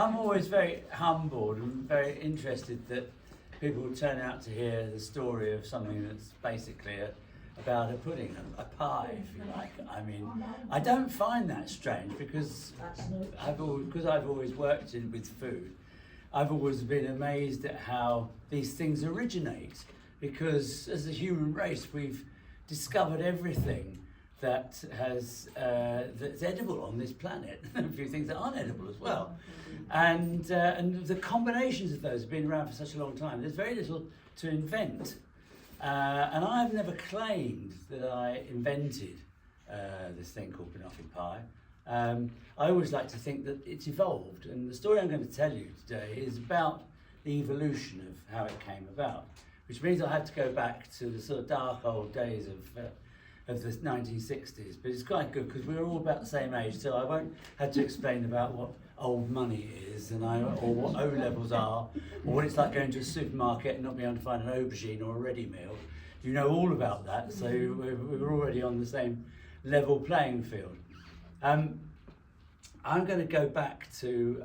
I'm always very humbled and very interested that people turn out to hear the story of something that's basically about a pudding, a pie, if you like. I mean, I don't find that strange because I've always worked with food. I've always been amazed at how these things originate, because as a human race we've discovered everything that that's edible on this planet. A few things that aren't edible as well, and the combinations of those have been around for such a long time. There's very little to invent, and I've never claimed that I invented this thing called Banoffi Pie. I always like to think that it's evolved, and the story I'm going to tell you today is about the evolution of how it came about, which means I had to go back to the sort of dark old days of the 1960s, but it's quite good because we're all about the same age, so I won't have to explain about what old money is or what O-levels are, or what it's like going to a supermarket and not being able to find an aubergine or a ready meal. You know all about that, so we're already on the same level playing field. I'm going to go back to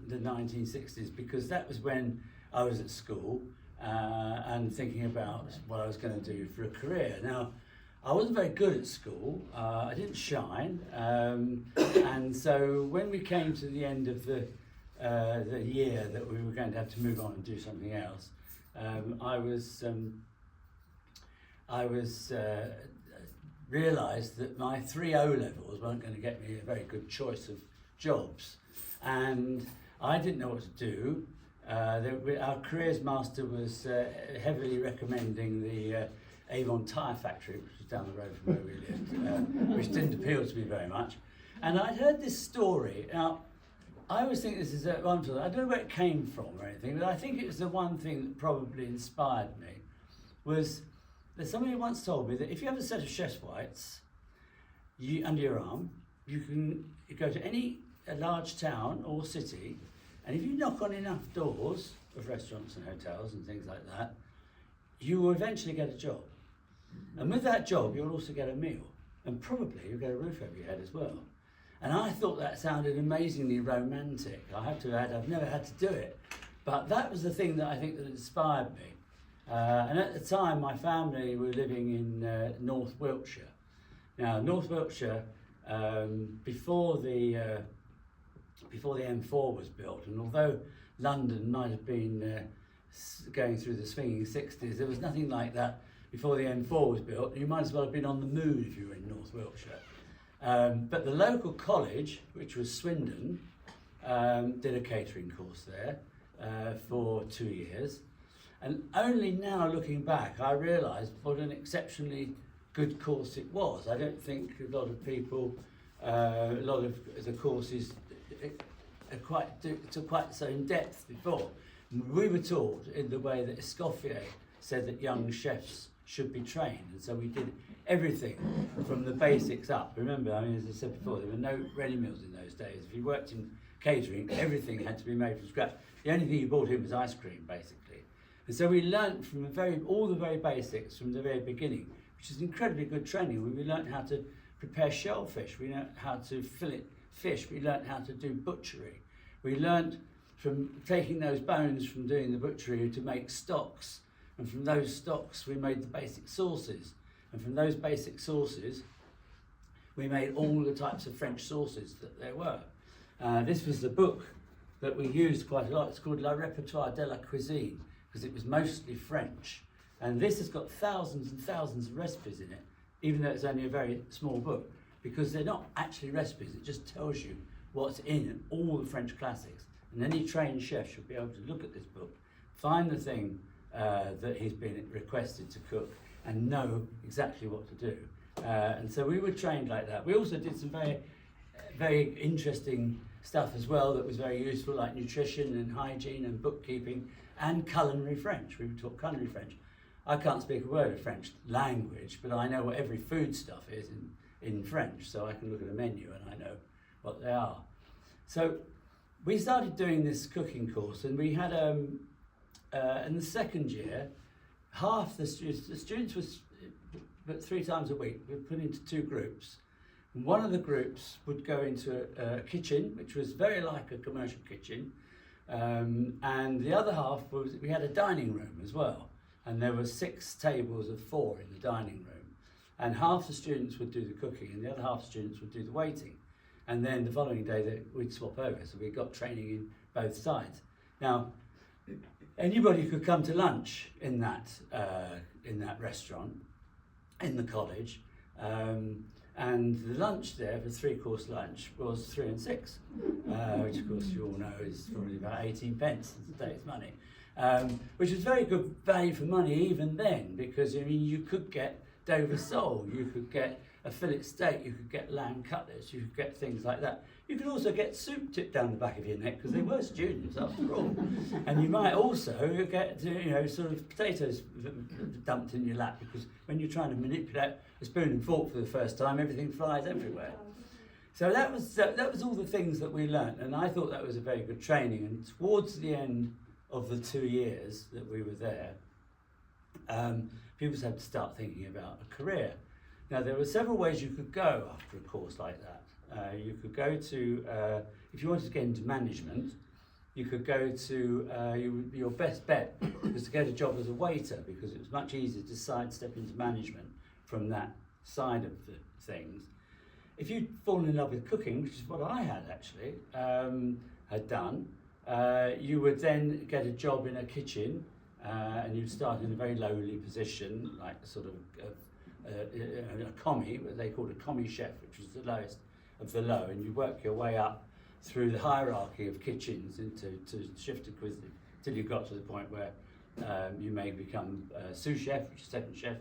the 1960s because that was when I was at school and thinking about what I was going to do for a career. Now, I wasn't very good at school, I didn't shine, and so when we came to the end of the year that we were going to have to move on and do something else, I realised that my 3 O-levels weren't going to get me a very good choice of jobs, and I didn't know what to do. Our careers master was heavily recommending the Avon tyre factory, which was down the road from where we lived, which didn't appeal to me very much. And I'd heard this story. Now, I always think this is wonderful. I don't know where it came from or anything, but I think it was the one thing that probably inspired me, was that somebody once told me that if you have a set of chef's whites under your arm, you can go to any large town or city, and if you knock on enough doors of restaurants and hotels and things like that, you will eventually get a job. And with that job, you'll also get a meal, and probably you'll get a roof over your head as well. And I thought that sounded amazingly romantic. I have to add, I've never had to do it, but that was the thing that I think that inspired me. And at the time, my family were living in North Wiltshire. Now, North Wiltshire, before the M4 was built, and although London might have been going through the swinging 60s, there was nothing like that before the M4 was built. You might as well have been on the moon if you were in North Wiltshire. But the local college, which was Swindon, did a catering course there for 2 years. And only now, looking back, I realised what an exceptionally good course it was. I don't think a lot of people, a lot of the courses are quite so in depth before. We were taught in the way that Escoffier said that young chefs should be trained, and so we did everything from the basics up. Remember, I mean, as I said before, there were no ready meals in those days. If you worked in catering, everything had to be made from scratch. The only thing you brought in was ice cream, basically. And so we learnt from all the very basics from the very beginning, which is incredibly good training. We learnt how to prepare shellfish, we learnt how to fillet fish, we learnt how to do butchery. We learnt from taking those bones from doing the butchery to make stocks, and from those stocks we made the basic sauces, and from those basic sauces we made all the types of French sauces that there were. This was the book that we used quite a lot. It's called La Répertoire de la Cuisine, because it was mostly French, and this has got thousands and thousands of recipes in it, even though it's only a very small book, because they're not actually recipes. It just tells you what's in all the French classics. And any trained chef should be able to look at this book, find the thing that he's been requested to cook, and know exactly what to do. And so we were trained like that. We also did some very, very interesting stuff as well that was very useful, like nutrition and hygiene and bookkeeping and culinary French. We were taught culinary French. I can't speak a word of French language, but I know what every food stuff is in French, so I can look at a menu and I know what they are. So we started doing this cooking course, and we had, in the second year, half the students was, but 3 times a week, we were put into 2 groups. One of the groups would go into a kitchen, which was very like a commercial kitchen, and the other half was, we had a dining room as well, and there were 6 tables of 4 in the dining room, and half the students would do the cooking and the other half the students would do the waiting, and then the following day we'd swap over, so we got training in both sides. Now, anybody could come to lunch in that restaurant in the college, and the lunch there for 3-course lunch was 3 and 6, which of course you all know is probably about 18 pence in today's money, which was very good value for money even then, because I mean you could get Dover sole, you could get a fillet steak, you could get lamb cutlets, you could get things like that. You could also get soup tipped down the back of your neck because they were students after all. And you might also get, sort of potatoes dumped in your lap, because when you're trying to manipulate a spoon and fork for the first time, everything flies everywhere. So that was all the things that we learnt, and I thought that was a very good training. And towards the end of the 2 years that we were there, people had to start thinking about a career. Now, there were several ways you could go after a course like that. You could go to, if you wanted to get into management, you could go to, your best bet was to get a job as a waiter, because it was much easier to sidestep into management from that side of the things. If you'd fallen in love with cooking, which is what I had actually, had done, you would then get a job in a kitchen, and you'd start in a very lowly position, like sort of a commie, what they called a commie chef, which was the lowest of the low, and you work your way up through the hierarchy of kitchens into chef de cuisine, till you got to the point where you may become a sous chef, which is second chef,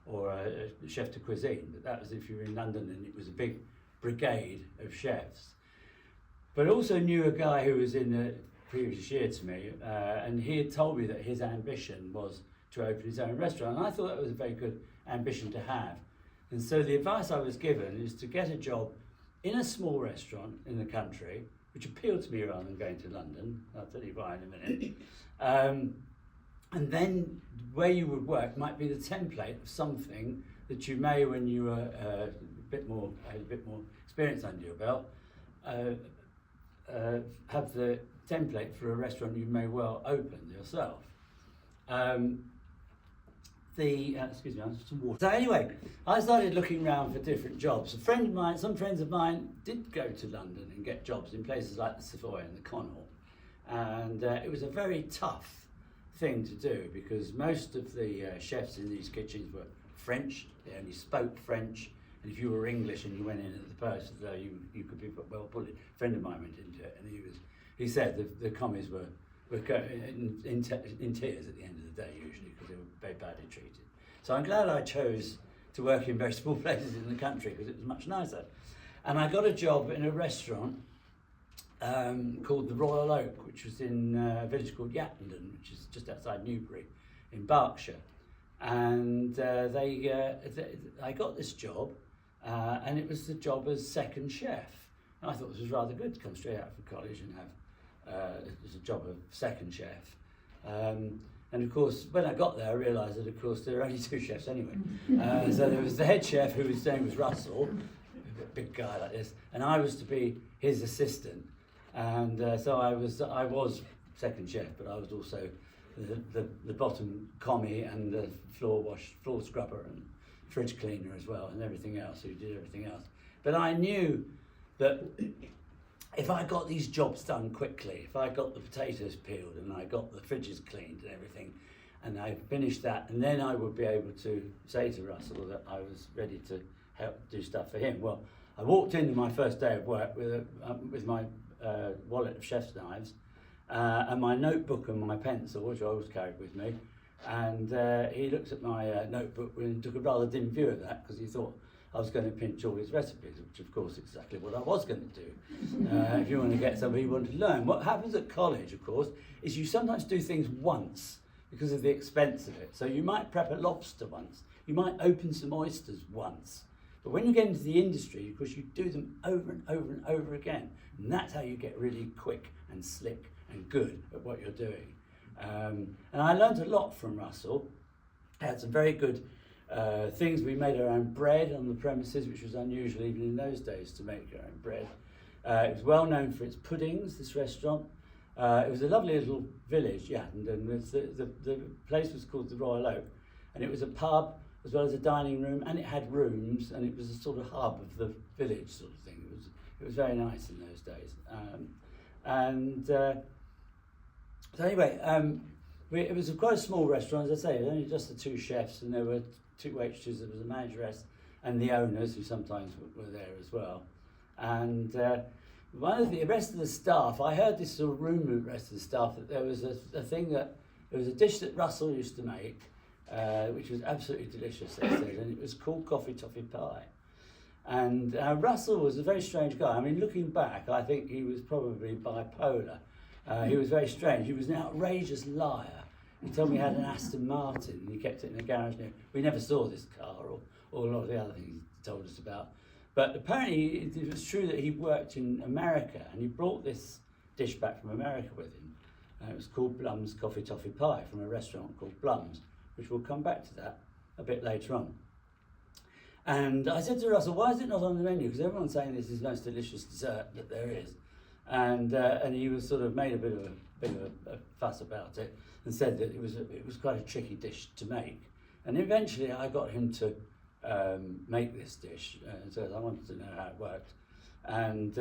or a chef de cuisine. But that was if you were in London, and it was a big brigade of chefs. But I also knew a guy who was in the previous year to me, and he had told me that his ambition was to open his own restaurant, and I thought that was a very good ambition to have. And so the advice I was given is to get a job in a small restaurant in the country, which appealed to me rather than going to London. I'll tell you why in a minute. And then where you would work might be the template of something that you may, when you were had a bit more experience under your belt, have the template for a restaurant you may well open yourself. Excuse me, I have some water. So anyway, I started looking around for different jobs. Some friends of mine did go to London and get jobs in places like the Savoy and the Connaught. And it was a very tough thing to do, because most of the chefs in these kitchens were French, they only spoke French, and if you were English and you went in at the post, you could be well bullied. A friend of mine went into it, and he said the commies were in tears at the end of the day usually, because they were very badly treated. So I'm glad I chose to work in very small places in the country, because it was much nicer. And I got a job in a restaurant called the Royal Oak, which was in a village called Jevington, which is just outside Newbury in Berkshire. And I got this job, and it was the job as second chef. And I thought this was rather good to come straight out from college and have it was a job of second chef. And of course, when I got there, I realised that, of course, there were only 2 chefs anyway. So there was the head chef, whose name was Russell, a big guy like this, and I was to be his assistant. And so I was second chef, but I was also the bottom commie and the floor scrubber and fridge cleaner as well, and everything else, who did everything else. But I knew that if I got these jobs done quickly, if I got the potatoes peeled and I got the fridges cleaned and everything, and I finished that, and then I would be able to say to Russell that I was ready to help do stuff for him. Well, I walked into my first day of work with my wallet of chef's knives and my notebook and my pencil, which I always carried with me. And he looked at my notebook and took a rather dim view of that, because he thought I was going to pinch all his recipes, which of course is exactly what I was going to do. If you want to get somebody who wants to learn. What happens at college, of course, is you sometimes do things once because of the expense of it. So you might prep a lobster once, you might open some oysters once. But when you get into the industry, of course, you do them over and over and over again. And that's how you get really quick and slick and good at what you're doing. And I learned a lot from Russell. I had some very good things. We made our own bread on the premises, which was unusual even in those days to make your own bread. It was well known for its puddings, this restaurant. It was a lovely little village, and the place was called the Royal Oak, and it was a pub as well as a dining room, and it had rooms, and it was a sort of hub of the village sort of thing. It was very nice in those days. So anyway, it was quite a small restaurant, as I say. It was only just the two chefs, and there were two waitresses. There was a manageress and the owners, who sometimes were there as well. And one of the rest of the staff, I heard this sort of rumour of the rest of the staff that there was a dish that Russell used to make, which was absolutely delicious, they said, and it was called Coffee Toffee Pie. And Russell was a very strange guy. I mean, looking back, I think he was probably bipolar. He was very strange. He was an outrageous liar. He told me he had an Aston Martin and he kept it in a garage near. We never saw this car or a lot of the other things he told us about. But apparently it was true that he worked in America and he brought this dish back from America with him. It was called Blum's Coffee Toffee Pie from a restaurant called Blum's, which we'll come back to that a bit later on. And I said to Russell, why is it not on the menu? Because everyone's saying this is the most delicious dessert that there is. And he was sort of made a bit of a fuss about it and said that it was quite a tricky dish to make. And eventually I got him to make this dish, so I wanted to know how it worked. And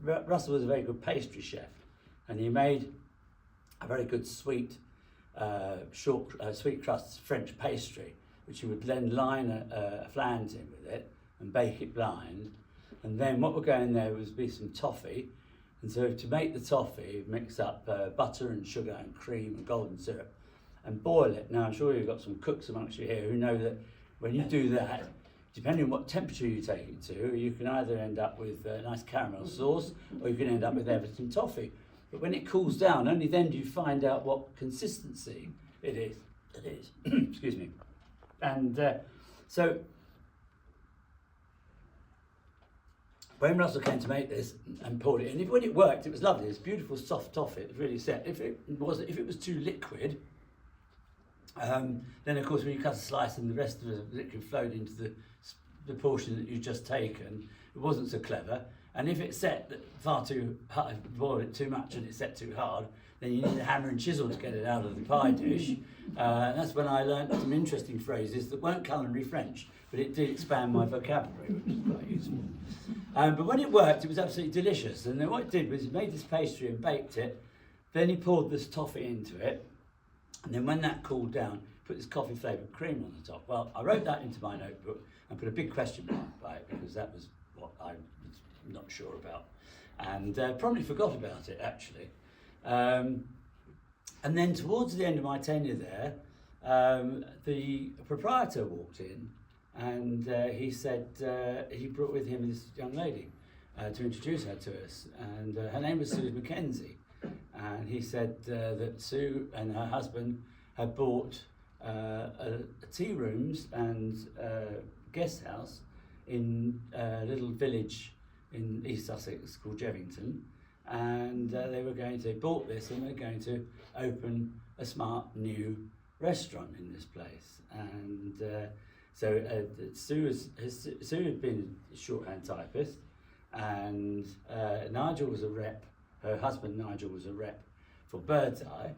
Russell was a very good pastry chef, and he made a very good sweet crust French pastry, which he would then line a flange in with it and bake it blind. And then what would go in there would be some toffee. And so to make the toffee, mix up butter and sugar and cream and golden syrup and boil it. Now I'm sure you've got some cooks amongst you here who know that when you do that, depending on what temperature you take it to, you can either end up with a nice caramel sauce or you can end up with Everton toffee. But when it cools down, only then do you find out what consistency it is. Excuse me. And so when Russell came to make this and poured it in, when it worked, it was lovely. It was beautiful, soft toffee. It was really set. If it was too liquid, then of course when you cut a slice and the rest of the liquid flowed into the portion that you'd just taken, it wasn't so clever. And if it set far too hard, boiled it too much and it set too hard, then you need a hammer and chisel to get it out of the pie dish. And that's when I learnt some interesting phrases that weren't culinary French, but it did expand my vocabulary, which is quite useful. But when it worked, it was absolutely delicious. And then what it did was he made this pastry and baked it. Then he poured this toffee into it. And then when that cooled down, put this coffee flavoured cream on the top. Well, I wrote that into my notebook and put a big question mark by it because that was what I was not sure about. And probably forgot about it, actually. And then towards the end of my tenure there, the proprietor walked in and he said he brought with him this young lady to introduce her to us. And her name was Sue Mackenzie. And he said that Sue and her husband had bought tea rooms and guest house in a little village in East Sussex called Jevington. And they bought this and they're going to open a smart new restaurant in this place. And so Sue had been a shorthand typist, and Nigel was a rep. Her husband Nigel was a rep for Birdseye,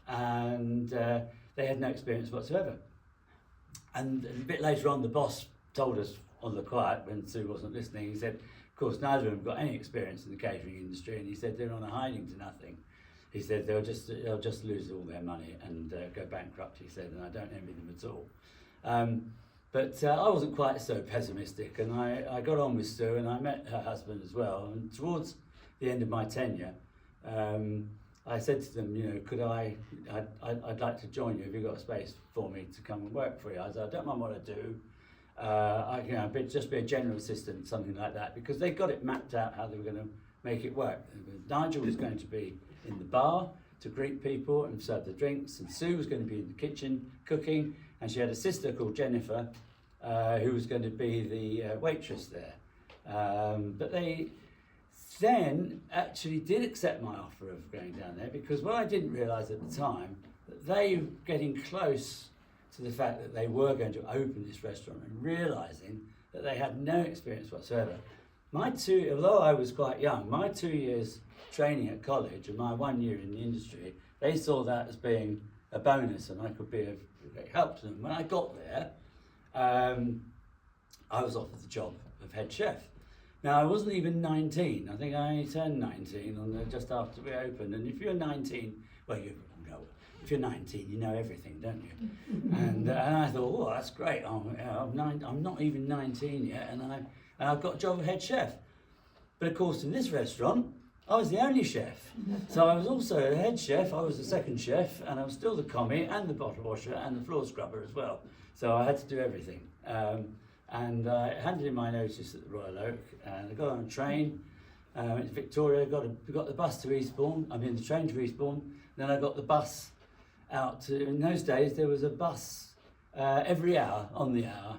and they had no experience whatsoever. And a bit later on, the boss told us on the quiet when Sue wasn't listening. He said, of course, neither of them got any experience in the catering industry, and he said they're on a hiding to nothing. He said they'll just lose all their money and go bankrupt. He said, and I don't envy them at all. But I wasn't quite so pessimistic, and I got on with Sue, and I met her husband as well. And towards the end of my tenure, I said to them, could I'd like to join you if you've got a space for me to come and work for you. I said, I don't mind what I do. Just be a general assistant, something like that, because they got it mapped out how they were going to make it work. Nigel was going to be in the bar to greet people and serve the drinks, and Sue was going to be in the kitchen cooking, and she had a sister called Jennifer who was going to be the waitress there. But they then actually did accept my offer of going down there, because what I didn't realise at the time, that they were getting close to the fact that they were going to open this restaurant and realising that they had no experience whatsoever. Although I was quite young, my 2 years training at college and my 1 year in the industry, they saw that as being a bonus and I could be of great help to them. When I got there, I was offered the job of head chef. Now, I wasn't even 19. I think I only turned 19 just after we opened. And if you're 19, well, if you're 19, you know everything, don't you? And I thought, oh, that's great. I'm not even 19 yet, and I've got a job of head chef. But of course, in this restaurant, I was the only chef. So I was also a head chef, I was the second chef, and I was still the commie and the bottle washer and the floor scrubber as well. So I had to do everything. And I handed in my notice at the Royal Oak, and I got on a train, went to Victoria, got the bus to Eastbourne, the train to Eastbourne, then I got the bus out to, in those days there was a bus every hour, on the hour,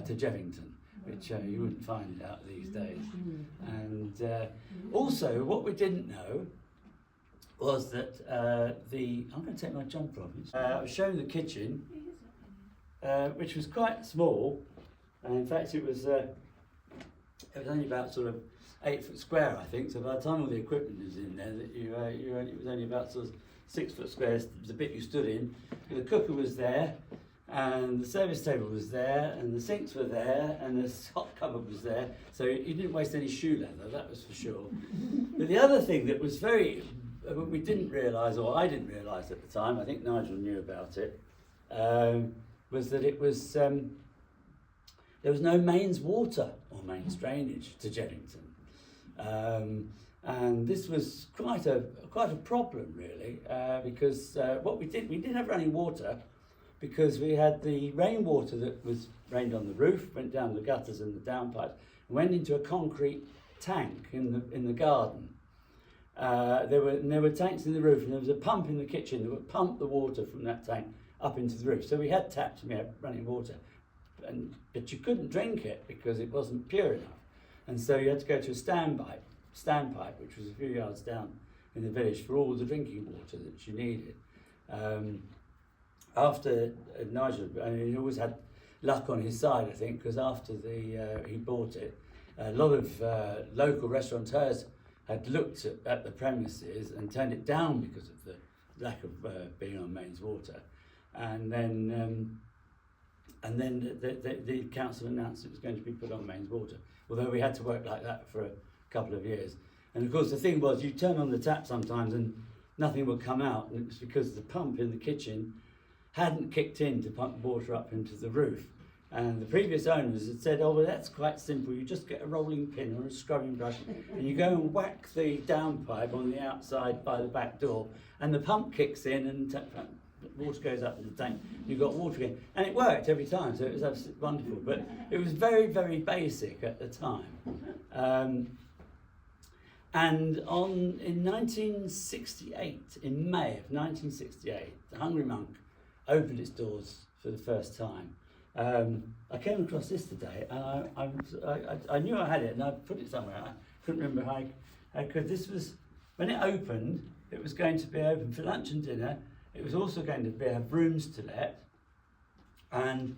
to Jevington, which you wouldn't find it out these days. And also, what we didn't know was that I'm going to take my jumper off. I was showing the kitchen, which was quite small, and in fact it was only about sort of 8 foot square, I think. So by the time all the equipment was in there, it was only about sort of 6 foot square, the bit you stood in. The cooker was there, and the service table was there, and the sinks were there, and the hot cupboard was there. So you didn't waste any shoe leather, that was for sure. But the other thing that was we didn't realise, or I didn't realise at the time, I think Nigel knew about it, was that it was there was no mains water or mains drainage to Jevington. And this was quite a problem really, because what we did have running water, because we had the rainwater that was rained on the roof, went down the gutters and the downpipes, and went into a concrete tank in the garden. There were tanks in the roof, and there was a pump in the kitchen that would pump the water from that tank up into the roof. So we had taps and we had running water, but you couldn't drink it because it wasn't pure enough, and so you had to go to a standpipe, which was a few yards down in the village, for all the drinking water that you needed. After Nigel, he always had luck on his side, I think, because after he bought it, a lot of local restaurateurs had looked at the premises and turned it down because of the lack of being on mains water, and then the council announced it was going to be put on mains water, although we had to work like that for a couple of years. And of course the thing was, you turn on the tap sometimes and nothing would come out, and it was because the pump in the kitchen hadn't kicked in to pump water up into the roof. And the previous owners had said, oh, well, that's quite simple. You just get a rolling pin or a scrubbing brush and you go and whack the downpipe on the outside by the back door, and the pump kicks in and water goes up in the tank. You've got water again. And it worked every time, so it was absolutely wonderful. But it was very, very basic at the time. And in 1968, in May of 1968, the Hungry Monk opened its doors for the first time. I came across this today, and I knew I had it, and I put it somewhere. I couldn't remember how I could. This was, when it opened, it was going to be open for lunch and dinner. It was also going to have rooms to let, and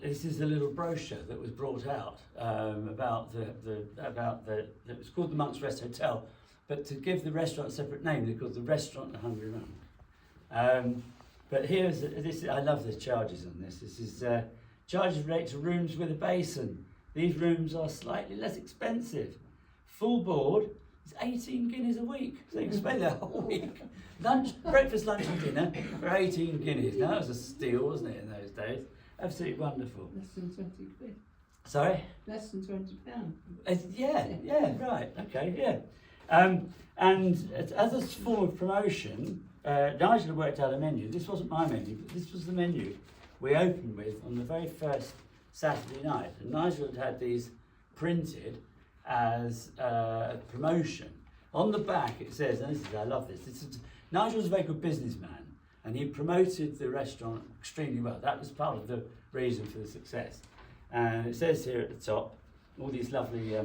this is a little brochure that was brought out about it was called the Monk's Rest Hotel, but to give the restaurant a separate name, they called the Restaurant The Hungry Monk. But here's this. I love the charges on this. This is charges relate to rooms with a basin. These rooms are slightly less expensive. Full board is 18 guineas a week, so you can spend the whole week. Breakfast, lunch and dinner for 18 guineas. Now that was a steal, wasn't it, in those days? Absolutely wonderful. Less than 20 quid. Sorry? Less than £20. Yeah, right, okay, yeah. And as a form of promotion, Nigel had worked out a menu. This wasn't my menu, but this was the menu we opened with on the very first Saturday night. And Nigel had these printed as a promotion. On the back it says, and I love this, Nigel's a very good businessman, and he promoted the restaurant extremely well. That was part of the reason for the success. And it says here at the top, all these lovely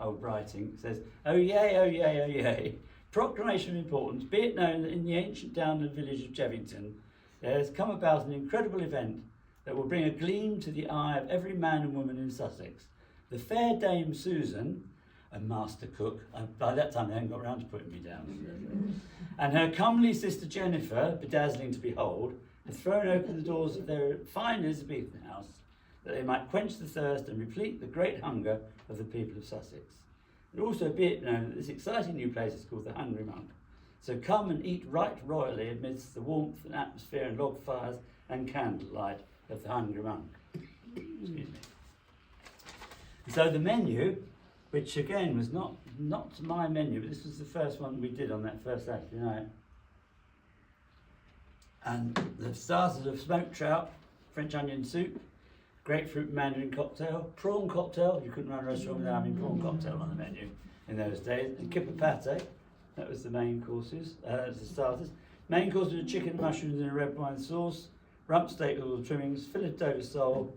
old writing, it says, oh yay, oh yay, oh yay. Proclamation of importance, be it known that in the ancient Dowding village of Jevington, there has come about an incredible event that will bring a gleam to the eye of every man and woman in Sussex. The fair Dame Susan, a master cook, by that time they hadn't got round to putting me down, and her comely sister Jennifer, bedazzling to behold, had thrown open the doors of their fine Elizabethan house that they might quench the thirst and replete the great hunger of the people of Sussex. And also be it known that this exciting new place is called the Hungry Monk. So come and eat right royally amidst the warmth and atmosphere and log fires and candlelight of the Hungry Monk. Excuse me. So the menu, which again was not my menu, but this was the first one we did on that first Saturday night. And the starters of smoked trout, French onion soup, grapefruit mandarin cocktail, prawn cocktail. You couldn't run a restaurant without having prawn cocktail on the menu in those days. And kipper pate, that was the main courses, the starters. Main course was chicken, mushrooms, and a red wine sauce. Rump steak with all the trimmings, fillet Dover sole,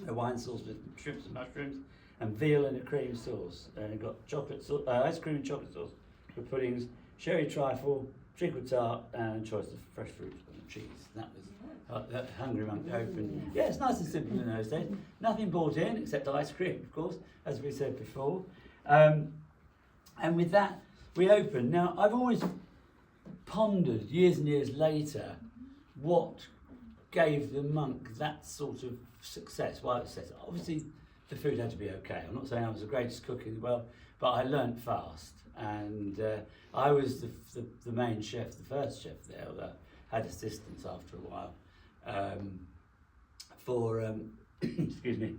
a wine sauce with shrimps and mushrooms, and veal in a cream sauce. And it got chocolate ice cream and chocolate sauce with puddings, sherry trifle, treacle tart, and a choice of fresh fruit and cheese. That was that Hungry Monk opened. Yeah, it's nice and simple in those days. Nothing bought in except ice cream, of course, as we said before. And with that, we opened. Now, I've always pondered years and years later what gave the Monk that sort of success. Why it was success. Obviously, the food had to be okay. I'm not saying I was the greatest cook in the world, but I learnt fast. And I was the main chef, the first chef there, that had assistants after a while. Excuse me,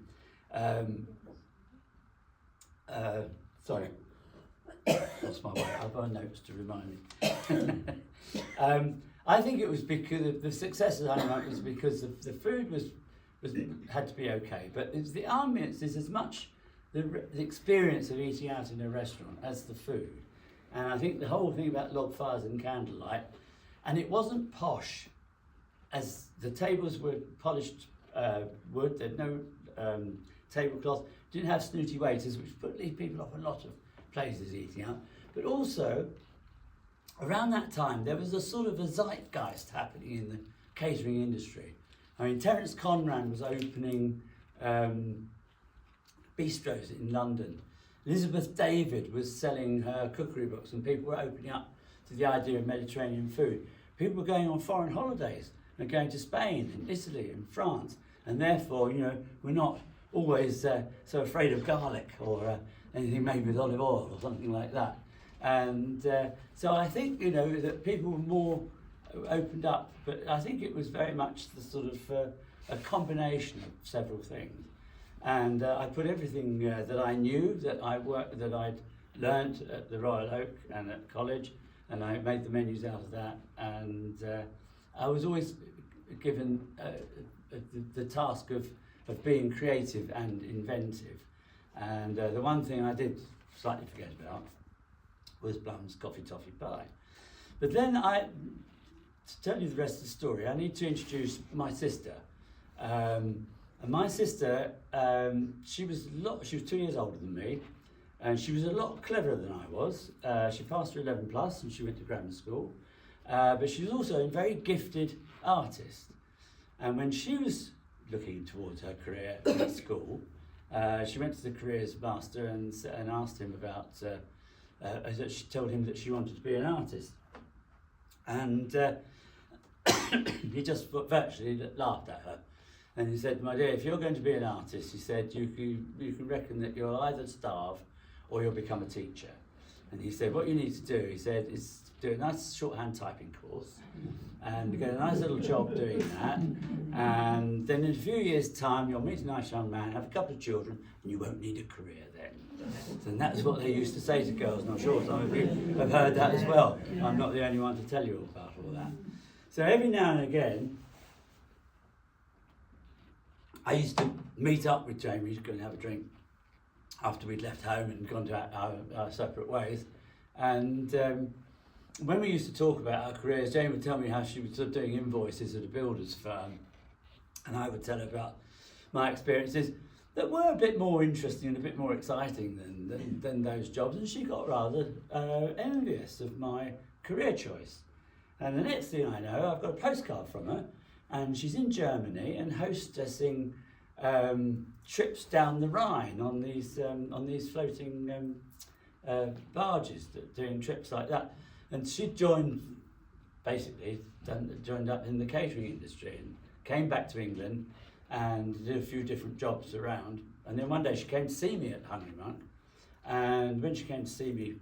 sorry, lost my way. I've got notes to remind me. I think it was because of the success of the Hungry Monk was because the food was had to be okay, but it's the ambience is as much the experience of eating out in a restaurant as the food. And I think the whole thing about log fires and candlelight, and it wasn't posh, as the tables were polished wood, there had no tablecloth, didn't have snooty waiters, which leave people off a lot of places eating out. But also, around that time, there was a sort of a zeitgeist happening in the catering industry. I mean, Terence Conran was opening bistros in London. Elizabeth David was selling her cookery books, and people were opening up to the idea of Mediterranean food. People were going on foreign holidays and going to Spain and Italy and France, and therefore, you know, we're not always so afraid of garlic or anything made with olive oil or something like that. And so I think, you know, that people were more opened up, but I think it was very much the sort of a combination of several things. And I put everything that I knew, that I'd learnt at the Royal Oak and at college, and I made the menus out of that. And I was always given the task of being creative and inventive. And the one thing I did slightly forget about was Blum's Coffee Toffee Pie. But then to tell you the rest of the story, I need to introduce my sister. And my sister, she was 2 years older than me, and she was a lot cleverer than I was. She passed her 11 plus, and she went to grammar school. But she was also a very gifted artist. And when she was looking towards her career at school, she went to the careers master and asked him about. She told him that she wanted to be an artist, and he just virtually laughed at her. And he said, "My dear, if you're going to be an artist," he said, you can reckon that you'll either starve or you'll become a teacher." And he said, "What you need to do," he said, "is do a nice shorthand typing course and get a nice little job doing that. And then in a few years' time, you'll meet a nice young man, have a couple of children, and you won't need a career then." And that's what they used to say to girls, and I'm sure some of you have heard that as well. I'm not the only one to tell you about all that. So every now and again, I used to meet up with Jamie to go and have a drink after we'd left home and gone to our separate ways. And when we used to talk about our careers, Jamie would tell me how she was sort of doing invoices at a builder's firm, and I would tell her about my experiences that were a bit more interesting and a bit more exciting than those jobs, and she got rather envious of my career choice. And the next thing I know, I've got a postcard from her, and she's in Germany and hostessing trips down the Rhine on these floating barges, doing trips like that. And she joined up in the catering industry and came back to England and did a few different jobs around. And then one day she came to see me at Hungry Monk, and when she came to see me,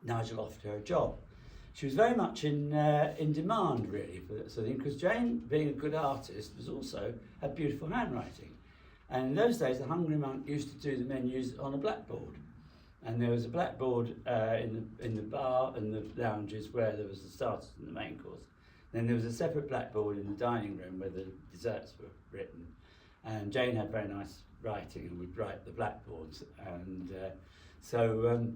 Nigel offered her a job. She was very much in demand, really, for that sort of thing, because Jane, being a good artist, had beautiful handwriting. And in those days, the Hungry Monk used to do the menus on a blackboard. And there was a blackboard in the bar and the lounges where there was the starters and the main course. Then there was a separate blackboard in the dining room where the desserts were written. And Jane had very nice writing and would write the blackboards. And so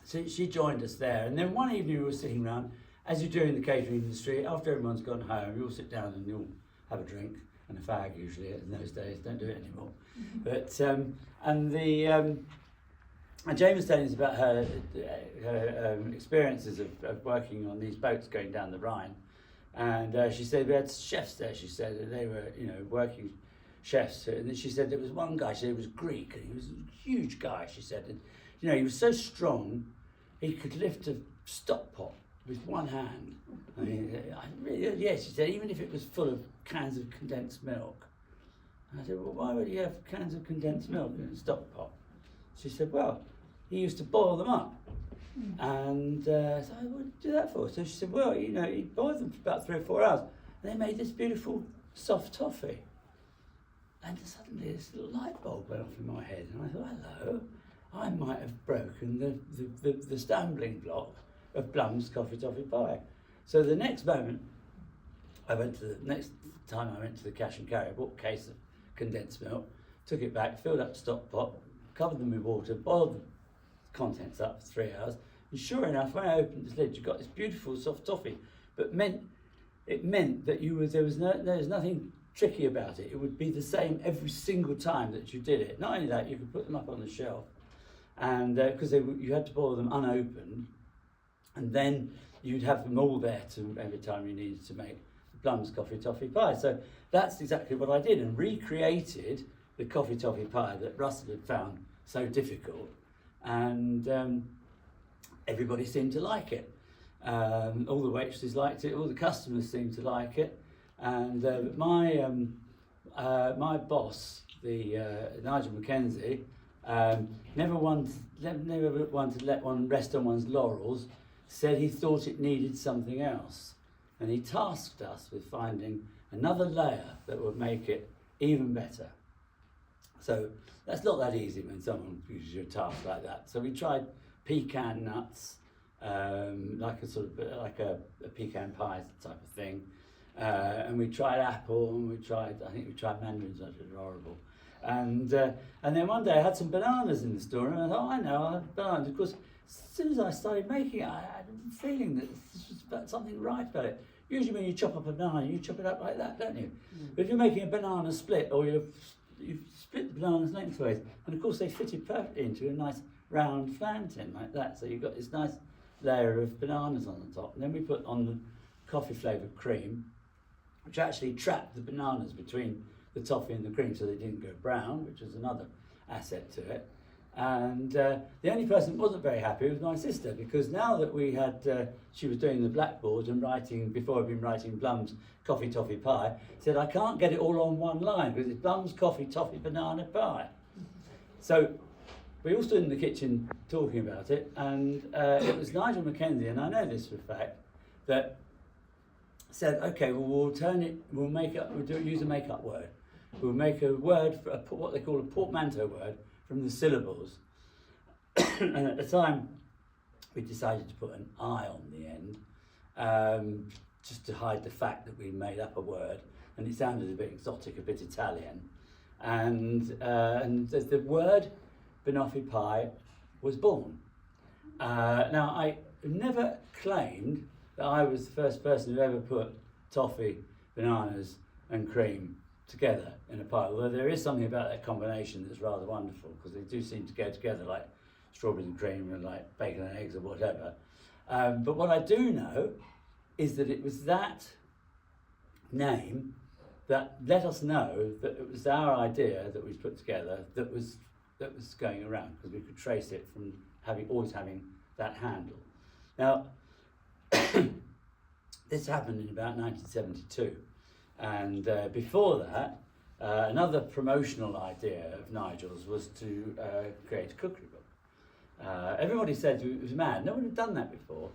she joined us there. And then one evening we were sitting around, as you do in the catering industry, after everyone's gone home, you all sit down and you all have a drink and a fag usually in those days, don't do it anymore. But and Jane was telling us about her experiences of working on these boats going down the Rhine. And she said we had chefs there, she said, and they were, working chefs. And then she said there was one guy, she said he was Greek, and he was a huge guy, she said. And, he was so strong, he could lift a stock pot with one hand. I mean, yes, she said, even if it was full of cans of condensed milk. And I said, well, why would you have cans of condensed milk in a stock pot? She said, well, he used to boil them up. And so what did you do that for? So she said, well, he boiled them for about 3 or 4 hours. And they made this beautiful soft toffee. And suddenly this little light bulb went off in my head. And I thought, hello, I might have broken the stumbling block of Blum's Coffee Toffee Pie. So the next time I went to the cash and carry, I bought a case of condensed milk, took it back, filled up the stock pot, covered them with water, boiled the contents up for 3 hours, and sure enough, when I opened the lid, you got this beautiful soft toffee. But it meant that there was nothing tricky about it. It would be the same every single time that you did it. Not only that, you could put them up on the shelf, and because you had to boil them unopened, and then you'd have them all there to every time you needed to make Blum's Coffee Toffee Pie. So that's exactly what I did, and recreated the coffee toffee pie that Russell had found so difficult, and everybody seemed to like it. All the waitresses liked it, all the customers seemed to like it, and my boss, Nigel Mackenzie, never wanted to let one rest on one's laurels, said he thought it needed something else, and he tasked us with finding another layer that would make it even better. So that's not that easy when someone gives you a task like that. So we tried pecan nuts, like a pecan pie type of thing, and we tried apple, and I think we tried mandarins, which was horrible. And then one day I had some bananas in the store, and I thought, I know, I have bananas. Of course, as soon as I started making it, I had a feeling that this was about something right about it. Usually when you chop up a banana, you chop it up like that, don't you? But if you're making a banana split, or you split the bananas lengthways, and of course they fitted perfectly into a nice round flan tin like that, so you've got this nice layer of bananas on the top. And then we put on the coffee flavoured cream, which actually trapped the bananas between the toffee and the cream so they didn't go brown, which was another asset to it. And the only person that wasn't very happy was my sister, because now that we had, she was doing the blackboard and writing, before I'd been writing Blum's Coffee Toffee Pie, said I can't get it all on one line because it's Blum's Coffee Toffee Banana Pie. So we all stood in the kitchen talking about it, and it was Nigel Mackenzie, and I know this for a fact, that said, okay, well, use a make-up word. We'll make a word, for what they call a portmanteau word, from the syllables. And at the time, we decided to put an I on the end, just to hide the fact that we made up a word, and it sounded a bit exotic, a bit Italian. And the word Banoffi Pie was born. Now, I never claimed that I was the first person who ever put toffee, bananas and cream together in a pie, although there is something about that combination that's rather wonderful, because they do seem to go together like strawberries and cream and like bacon and eggs or whatever. But what I do know is that it was that name that let us know that it was our idea that we put together that was going around, because we could trace it from always having that handle. Now, this happened in about 1972, and before that, another promotional idea of Nigel's was to create a cookery book. Everybody said it was mad. No one had done that before.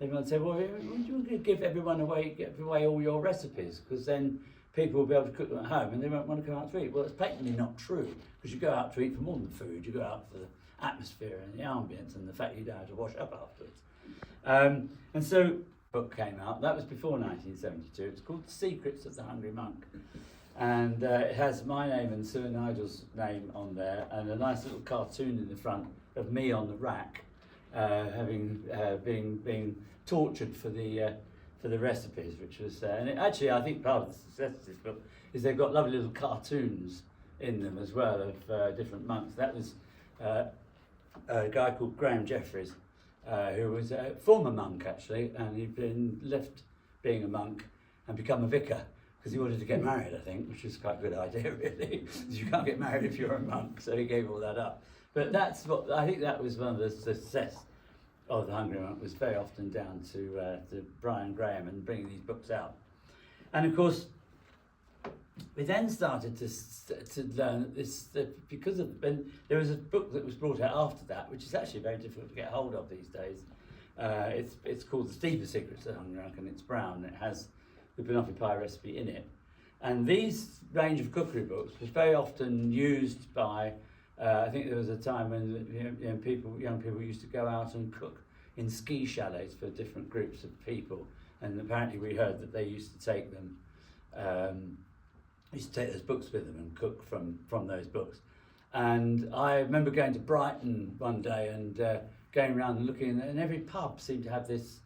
Everyone said, well, would you give give away all your recipes, because then people will be able to cook them at home and they won't want to go out to eat. Well, it's patently not true, because you go out to eat for more than food. You go out for the atmosphere and the ambience and the fact you don't have to wash up afterwards. And so a book came out. That was before 1972. It's called The Secrets of the Hungry Monk. And it has my name and Sir Nigel's name on there, and a nice little cartoon in the front of me on the rack, being tortured for the recipes, which was and actually I think part of the success of this book is they've got lovely little cartoons in them as well of different monks. That was a guy called Graham Jeffries, who was a former monk actually, and he'd been left being a monk and become a vicar because he wanted to get married, I think, which is quite a good idea really. You can't get married if you're a monk, so he gave all that up. But that's what I think that was one of the success of the Hungry Monk, was very often down to Brian Graham and bringing these books out. And of course, we then started to learn this, because of there was a book that was brought out after that, which is actually very difficult to get hold of these days. It's called The Deeper Secrets of the Hungry Monk, and it's brown. It has the Banoffi Pie recipe in it. And these range of cookery books was very often used by I think there was a time when young people used to go out and cook in ski chalets for different groups of people, and apparently we heard that they used to take those books with them and cook from those books. And I remember going to Brighton one day and going around and looking, and every pub seemed to have this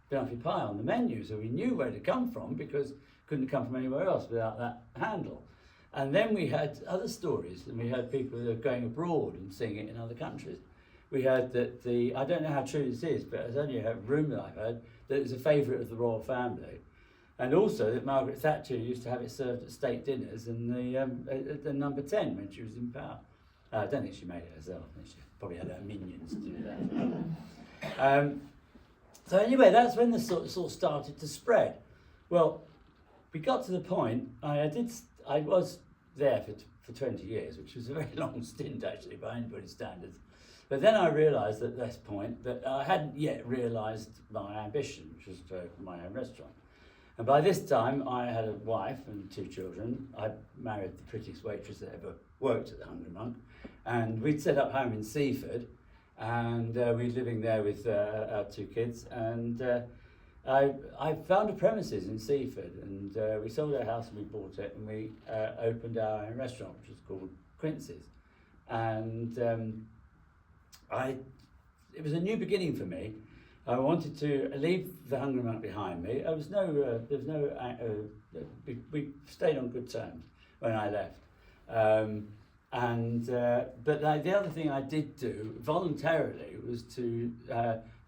Banoffi Pie on the menu, so we knew where it had come from, because it couldn't come from anywhere else without that handle. And then we had other stories, and we heard people that were going abroad and seeing it in other countries. We heard that I don't know how true this is, but it's only a rumour I've heard, that it was a favourite of the royal family. And also that Margaret Thatcher used to have it served at state dinners and the number 10 when she was in power. I don't think she made it herself. She probably had her minions to do that. So anyway, that's when the sort of started to spread. Well, we got to the point, I was there for 20 years, which was a very long stint actually by anybody's standards. But then I realised at this point that I hadn't yet realised my ambition, which was to open my own restaurant. And by this time I had a wife and 2 children. I married the prettiest waitress that ever worked at the Hungry Monk, and we'd set up home in Seaford, and we were living there with our 2 kids, and I found a premises in Seaford, and we sold our house and we bought it, and we opened our own restaurant, which was called Quincy's. And it was a new beginning for me. I wanted to leave the Hungry Monk behind me. We stayed on good terms when I left. But the other thing I did do voluntarily was to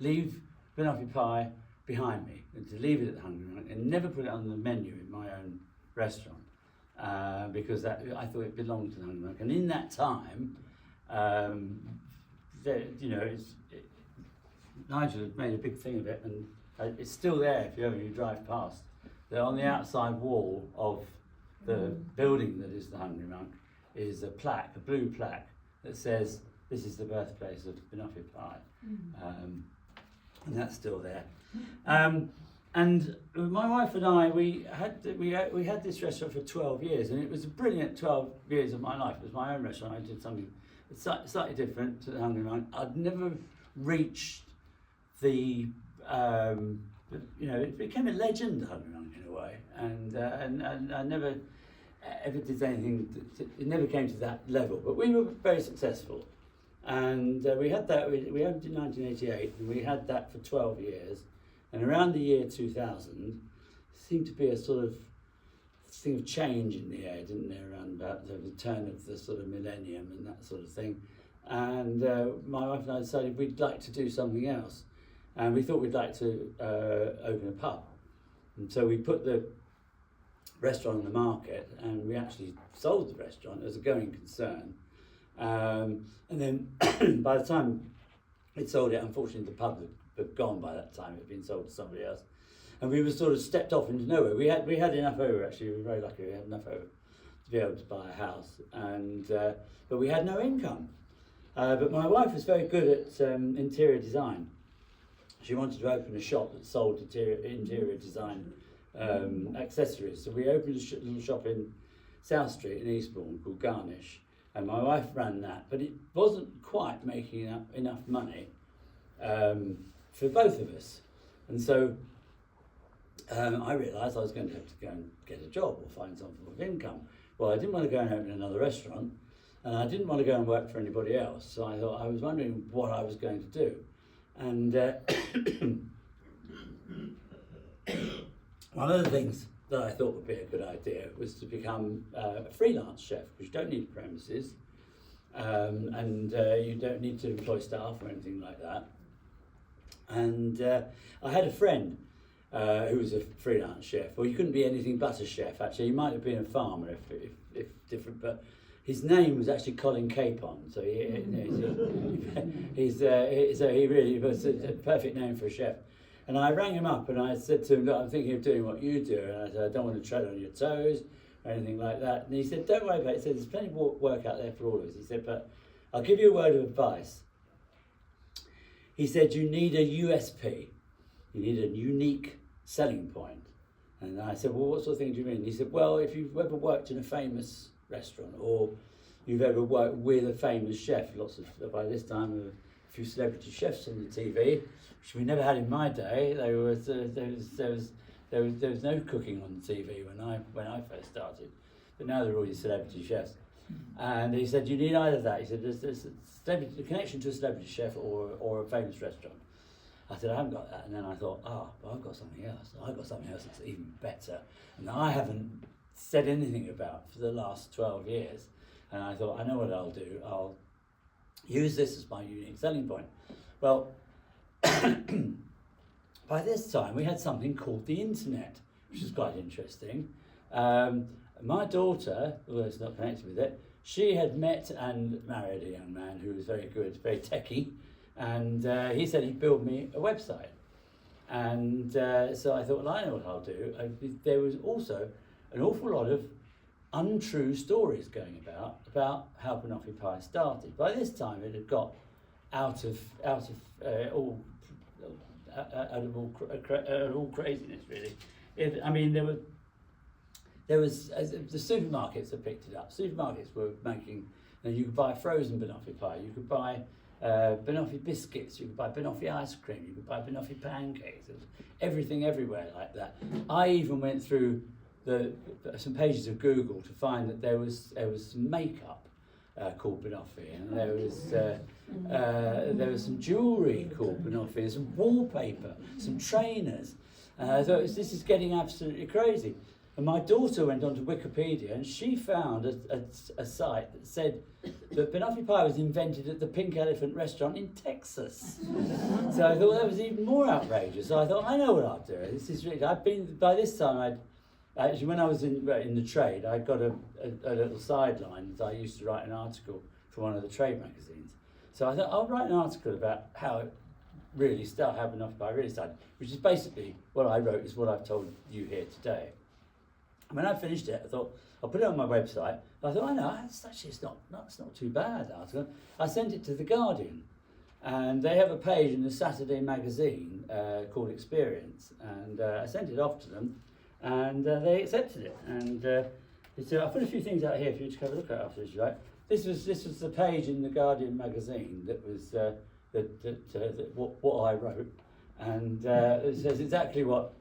leave Banoffi Pie behind me, and to leave it at the Hungry Monk and never put it on the menu in my own restaurant, because I thought it belonged to the Hungry Monk. And in that time, Nigel had made a big thing of it, and it's still there if you drive past. That on the outside wall of the building that is the Hungry Monk is a blue plaque that says, "This is the birthplace of Banoffi Pie," and that's still there. And my wife and I, we had this restaurant for 12 years, and it was a brilliant 12 years of my life. It was my own restaurant. I did something slightly different to the Hungry Monk. I'd never reached it became a legend, the Hungry Monk, in a way, and I never ever did anything. It never came to that level, but we were very successful, and we had that. We opened in 1988, and we had that for 12 years. And around the year 2000, seemed to be a sort of thing of change in the air, didn't there? Around about the turn of the sort of millennium and that sort of thing. And my wife and I decided we'd like to do something else, and we thought we'd like to open a pub. And so we put the restaurant on the market, and we actually sold the restaurant as a going concern. And then by the time it sold it, unfortunately the pub had gone by that time. It had been sold to somebody else, and we were sort of stepped off into nowhere. We had enough over, actually. We were very lucky. We had enough over to be able to buy a house, and but we had no income. But my wife was very good at interior design. She wanted to open a shop that sold interior design accessories. So we opened a little shop in South Street in Eastbourne called Garnish, and my wife ran that, but it wasn't quite making enough money for both of us. And so I realised I was going to have to go and get a job or find some sort of income. Well, I didn't want to go and open another restaurant, and I didn't want to go and work for anybody else. So I thought, I was wondering what I was going to do. And one of the things that I thought would be a good idea was to become a freelance chef, because you don't need premises, and you don't need to employ staff or anything like that. And I had a friend who was a freelance chef. Well, he couldn't be anything but a chef, actually. He might have been a farmer if different, but his name was actually Colin Capon, so he really was a perfect name for a chef. And I rang him up and I said to him, look, I'm thinking of doing what you do, and I said, I don't want to tread on your toes or anything like that. And he said, don't worry about it. He said, there's plenty of work out there for all of us. He said, but I'll give you a word of advice. He said, you need a USP. You need a unique selling point. And I said, well, what sort of thing do you mean? He said, well, if you've ever worked in a famous restaurant, or you've ever worked with a famous chef, by this time, a few celebrity chefs on the TV, which we never had in my day. There was no cooking on the TV when I first started, but now there are all these celebrity chefs. And he said, you need either that. He said, there's a connection to a celebrity chef or a famous restaurant. I said, I haven't got that. And then I thought, well, I've got something else. I've got something else that's even better, and I haven't said anything about for the last 12 years. And I thought, I know what I'll do. I'll use this as my unique selling point. Well, by this time we had something called the internet, which is quite interesting. My daughter, although it's not connected with it, she had met and married a young man who was very good, very techie, and he said he'd build me a website. And so I thought, well, I know what I'll do. There was also an awful lot of untrue stories going about how Banoffi Pie started. By this time, it had got out of all craziness, really. There was the supermarkets that picked it up. Supermarkets were making. You could buy frozen Banoffi Pie. You could buy Banoffi biscuits. You could buy Banoffi ice cream. You could buy Banoffi pancakes. There was everything everywhere like that. I even went through some pages of Google to find that there was some makeup called Banoffi, and there was some jewellery called Banoffi, some wallpaper, some trainers. So this is getting absolutely crazy. And my daughter went onto Wikipedia and she found a site that said that Banoffi Pie was invented at the Pink Elephant restaurant in Texas. So I thought that was even more outrageous. So I thought, I know what I'll do. This is really. By this time actually, when I was in the trade, I got a little sideline that I used to write an article for one of the trade magazines. So I thought, I'll write an article about how it really started, how Banoffi Pie really started, which is basically what I wrote is what I've told you here today. And when I finished it, I thought, I'll put it on my website. I thought, I know, it's not too bad, that article. I sent it to The Guardian, and they have a page in the Saturday magazine called Experience, and I sent it off to them. And they accepted it, and so I put a few things out here for you to have a look at after, if you like. This was the page in the Guardian magazine that was what I wrote, and it says exactly what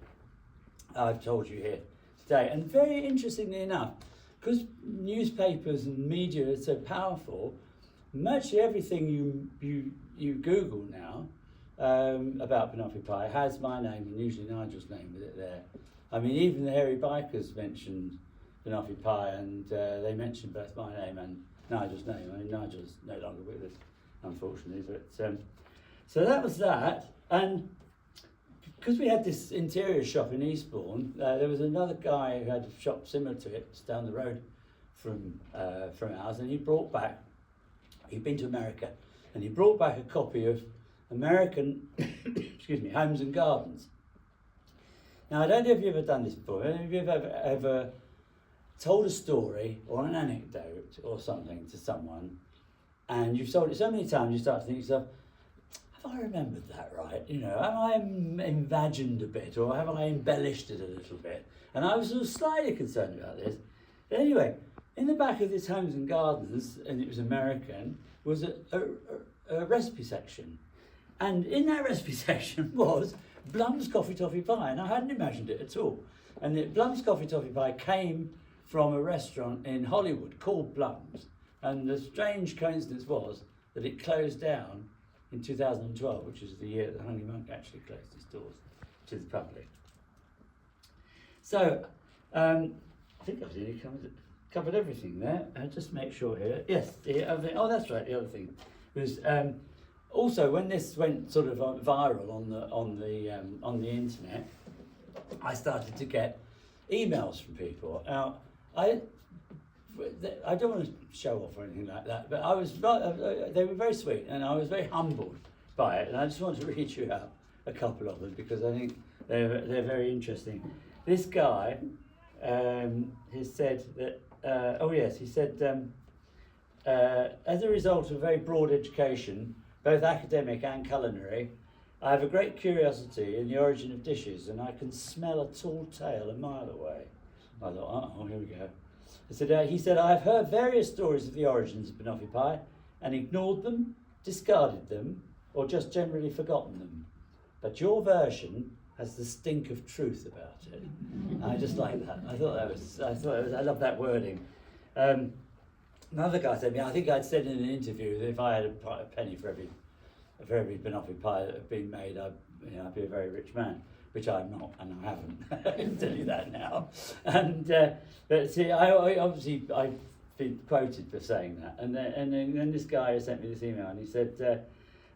I've told you here today. And very interestingly enough, because newspapers and media are so powerful, virtually everything you Google now about Banoffi Pie has my name and usually Nigel's name with it there. I mean, even the Hairy Bikers mentioned Banoffi Pie, and they mentioned both my name and Nigel's name. I mean, Nigel's no longer with us, unfortunately. But so that was that. And because we had this interior shop in Eastbourne, there was another guy who had a shop similar to it, just down the road from ours, and he brought back, he'd been to America, and he brought back a copy of American, excuse me, Homes and Gardens. Now, I don't know if you've ever done this before. I don't know if you've ever told a story or an anecdote or something to someone, and you've told it so many times, you start to think to yourself, have I remembered that right? You know, have I imagined a bit, or have I embellished it a little bit? And I was sort of slightly concerned about this. But anyway, in the back of this Homes and Gardens, and it was American, was a recipe section. And in that recipe section was Blum's Coffee Toffee Pie, and I hadn't imagined it at all. And Blum's Coffee Toffee Pie came from a restaurant in Hollywood called Blum's, and the strange coincidence was that it closed down in 2012, which is the year that Honey Monk actually closed its doors to the public. So, I think I've really covered everything there. I'll just make sure here. Yes, the other thing, oh, that's right, the other thing was, also, when this went sort of viral on the internet, I started to get emails from people. Now, I don't want to show off or anything like that, but they were very sweet, and I was very humbled by it. And I just want to read you out a couple of them because I think they're very interesting. This guy has said that. He said, as a result of very broad education, both academic and culinary, I have a great curiosity in the origin of dishes, and I can smell a tall tale a mile away. I thought, oh, here we go. He said, I have heard various stories of the origins of Banoffi Pie and ignored them, discarded them, or just generally forgotten them. But your version has the stink of truth about it. And I just like that. I love that wording. Another guy said to me, I think I'd said in an interview that if I had a penny for every Banoffi Pie that had been made, I'd be a very rich man, which I'm not, and I haven't. I can tell you that now. And but see, I've been quoted for saying that. And then this guy sent me this email, and he said,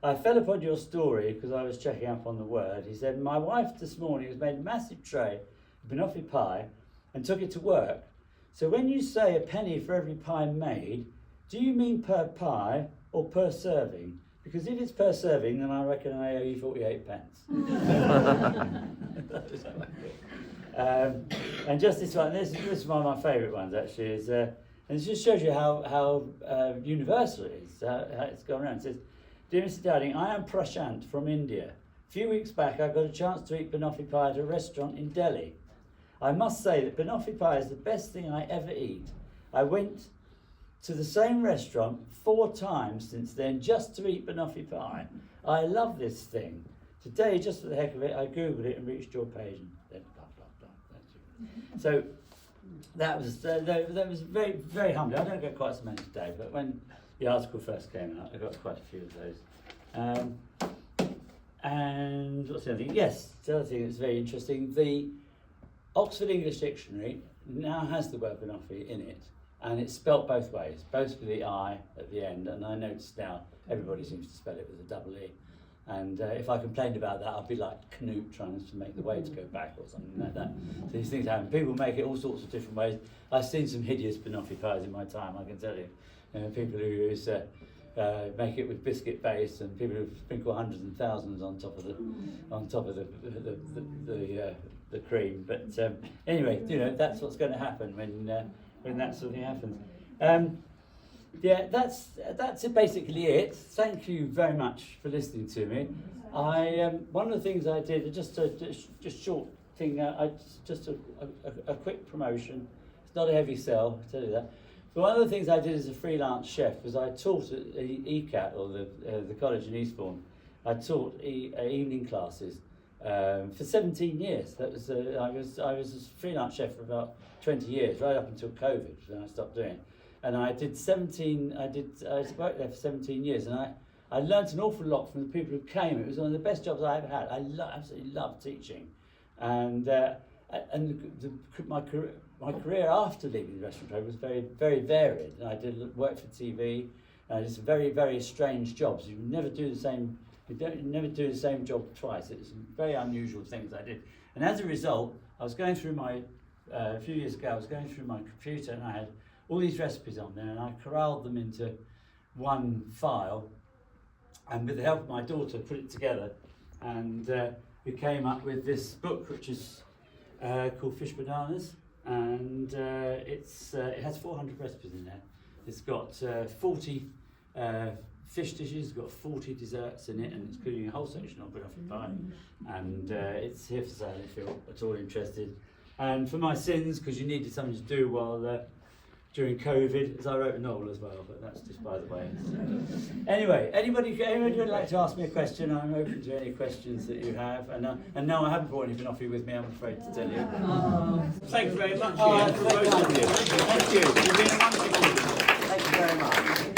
I fell upon your story because I was checking up on the word. He said, my wife this morning has made a massive tray of Banoffi Pie and took it to work. So when you say a penny for every pie made, do you mean per pie or per serving? Because if it's per serving, then I reckon I owe you 48 pence. And just this one, this is one of my favourite ones actually, is, and it just shows you how universal it is, how it's gone around. It says, Dear Mr. Dowding, I am Prashant from India. A few weeks back I got a chance to eat Banoffi Pie at a restaurant in Delhi. I must say that Banoffi Pie is the best thing I ever eat. I went to the same restaurant 4 times since then just to eat Banoffi Pie. I love this thing. Today, just for the heck of it, I googled it and reached your page and then blah, blah, blah. So that was very, very humbling. I don't get quite so many today, but when the article first came out, I got quite a few of those. And what's the other thing? Yes, the other thing that's very interesting, the Oxford English Dictionary now has the word Banoffi in it, and it's spelt both ways, both with the I at the end, and I notice now everybody seems to spell it with a double E. And if I complained about that, I'd be like Knut trying to make the waves go back or something like that. So these things happen. People make it all sorts of different ways. I've seen some hideous Banoffi pies in my time, I can tell you. People who use make it with biscuit base, and people who sprinkle hundreds and thousands on top of the cream. But anyway, that's what's going to happen when that sort of thing happens. Yeah, that's basically it. Thank you very much for listening to me. One of the things I did, just short thing, just a quick promotion. It's not a heavy sell, I tell you that. But one of the things I did as a freelance chef was I taught at ECAT, or the college in Eastbourne. I taught evening classes for 17 years. That was I was a freelance chef for about 20 years, right up until COVID, when I stopped doing it. And I worked there for 17 years, and I learnt an awful lot from the people who came. It was one of the best jobs I ever had. I absolutely loved teaching, and my career after leaving the restaurant trade was very, very varied. And I did work for TV, and I did some very, very strange jobs. You never do the same You never do the same job twice. It's very unusual things I did. And as a result, I was going through my, a few years ago, I was going through my computer and I had all these recipes on there and I corralled them into one file, and with the help of my daughter put it together, and we came up with this book which is called Fish Bananas, and it has 400 recipes in there. It's got 40 fish dishes, it's got 40 desserts in it, and it's including a whole section on Banoffi Pie, and it's here for sale if you're at all interested. And for my sins, because you needed something to do while during COVID, as I wrote a novel as well, but that's just by the way. Anyway, anybody would like to ask me a question? I'm open to any questions that you have. And no, I haven't brought any Banoffi with me, I'm afraid to tell you. Thank you very much. Oh, Ian, for both of you. thank you. You've been a wonderful. Thank you very much.